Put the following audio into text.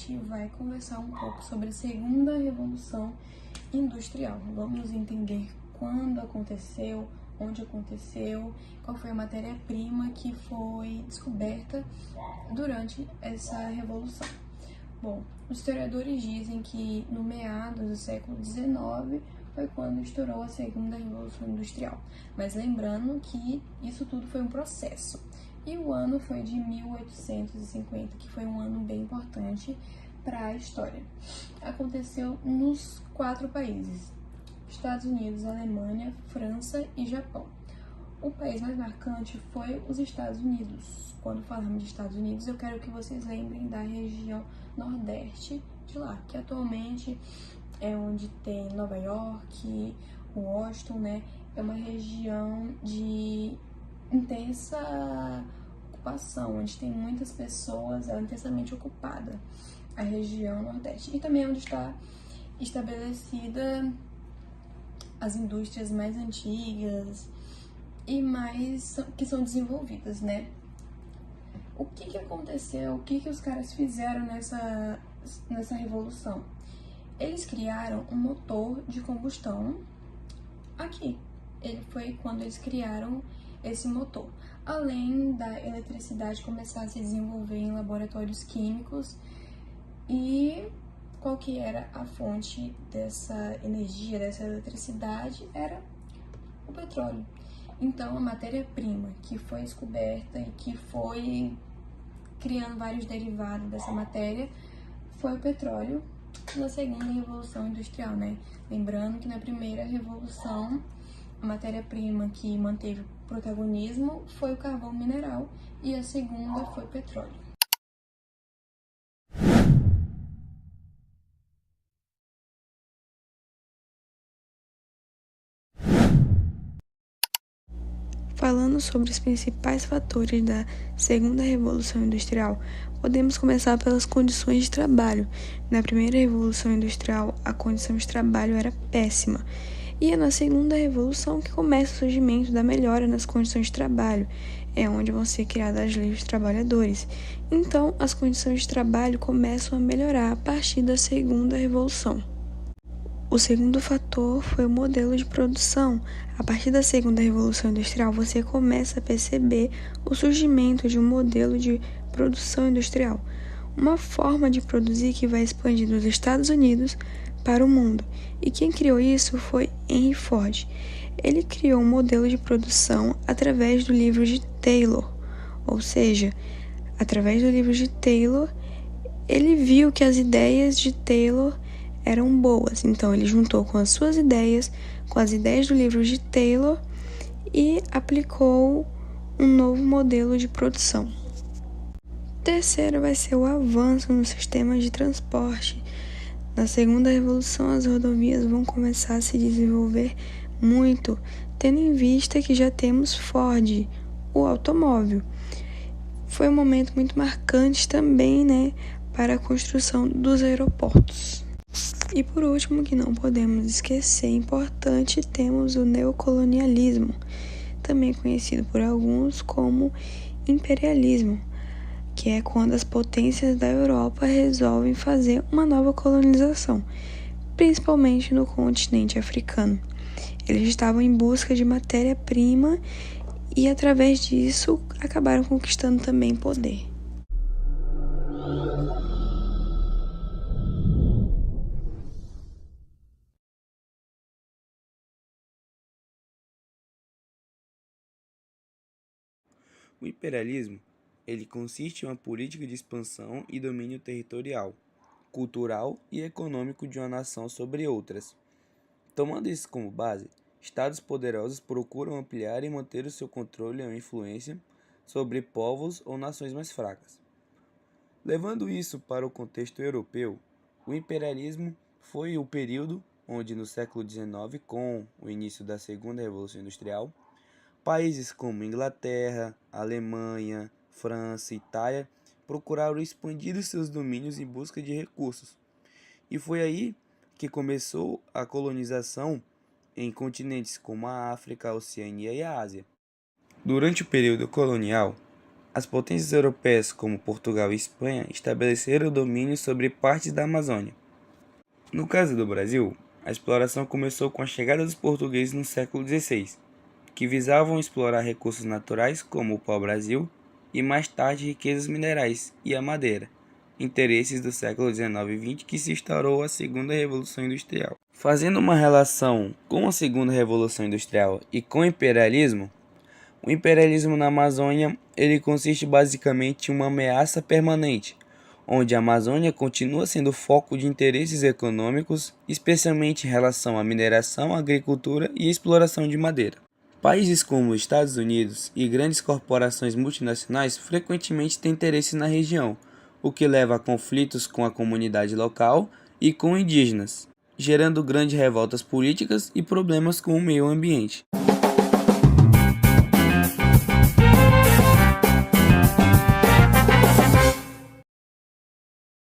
gente vai conversar um pouco sobre a segunda revolução industrial. Vamos entender quando aconteceu, onde aconteceu, qual foi a matéria-prima que foi descoberta durante essa revolução. Bom, os historiadores dizem que no meados do século XIX foi quando estourou a segunda revolução industrial, mas lembrando que isso tudo foi um processo. E o ano foi de 1850, que foi um ano bem importante para a história. Aconteceu nos 4 países: Estados Unidos, Alemanha, França e Japão. O país mais marcante foi os Estados Unidos. Quando falamos de Estados Unidos, eu quero que vocês lembrem da região nordeste de lá, que atualmente é onde tem Nova York, Washington, né? É uma região de intensa ocupação, onde tem muitas pessoas, ela é intensamente ocupada, a região nordeste. E também é onde está estabelecida as indústrias mais antigas e mais que são desenvolvidas, né? O que aconteceu? O que os caras fizeram nessa revolução? Eles criaram um motor de combustão aqui. Ele foi quando eles criaram esse motor. Além da eletricidade começar a se desenvolver em laboratórios químicos. E qual que era a fonte dessa energia, dessa eletricidade? Era o petróleo. Então, a matéria-prima que foi descoberta e que foi criando vários derivados dessa matéria foi o petróleo na segunda revolução industrial, né? Lembrando que na primeira revolução, a matéria-prima que manteve o protagonismo foi o carvão mineral e a segunda foi o petróleo. Falando sobre os principais fatores da segunda revolução industrial, podemos começar pelas condições de trabalho. Na primeira revolução industrial, a condição de trabalho era péssima. E é na segunda revolução que começa o surgimento da melhora nas condições de trabalho. É onde vão ser criadas as leis dos trabalhadores. Então, as condições de trabalho começam a melhorar a partir da segunda revolução. O segundo fator foi o modelo de produção. A partir da segunda revolução industrial, você começa a perceber o surgimento de um modelo de produção industrial, uma forma de produzir que vai expandir dos Estados Unidos para o mundo. E quem criou isso foi Henry Ford. Ele criou um modelo de produção através do livro de Taylor, ou seja, através do livro de Taylor, ele viu que as ideias de Taylor eram boas, então ele juntou com as suas ideias, com as ideias do livro de Taylor e aplicou um novo modelo de produção. Terceiro vai ser o avanço no sistema de transporte. Na segunda revolução, as rodovias vão começar a se desenvolver muito, tendo em vista que já temos Ford, o automóvel. Foi um momento muito marcante também, né, para a construção dos aeroportos. E por último, que não podemos esquecer, importante, temos o neocolonialismo, também conhecido por alguns como imperialismo, que é quando as potências da Europa resolvem fazer uma nova colonização, principalmente no continente africano. Eles estavam em busca de matéria-prima e, através disso, acabaram conquistando também poder. O imperialismo, ele consiste em uma política de expansão e domínio territorial, cultural e econômico de uma nação sobre outras. Tomando isso como base, estados poderosos procuram ampliar e manter o seu controle ou influência sobre povos ou nações mais fracas. Levando isso para o contexto europeu, o imperialismo foi o período onde, no século XIX, com o início da Segunda Revolução Industrial, países como Inglaterra, Alemanha, França e Itália procuraram expandir os seus domínios em busca de recursos. E foi aí que começou a colonização em continentes como a África, a Oceania e a Ásia. Durante o período colonial, As potências europeias, como Portugal e Espanha, estabeleceram o domínio sobre partes da Amazônia. No caso do Brasil, a exploração começou com a chegada dos portugueses no século XVI, que visavam explorar recursos naturais como o pau-brasil e mais tarde riquezas minerais e a madeira, interesses do século XIX e XX que se instaurou a Segunda Revolução Industrial. Fazendo uma relação com a Segunda Revolução Industrial e com o imperialismo na Amazônia ele consiste basicamente em uma ameaça permanente, onde a Amazônia continua sendo foco de interesses econômicos, especialmente em relação à mineração, agricultura e exploração de madeira. Países como os Estados Unidos e grandes corporações multinacionais frequentemente têm interesse na região, o que leva a conflitos com a comunidade local e com indígenas, gerando grandes revoltas políticas e problemas com o meio ambiente.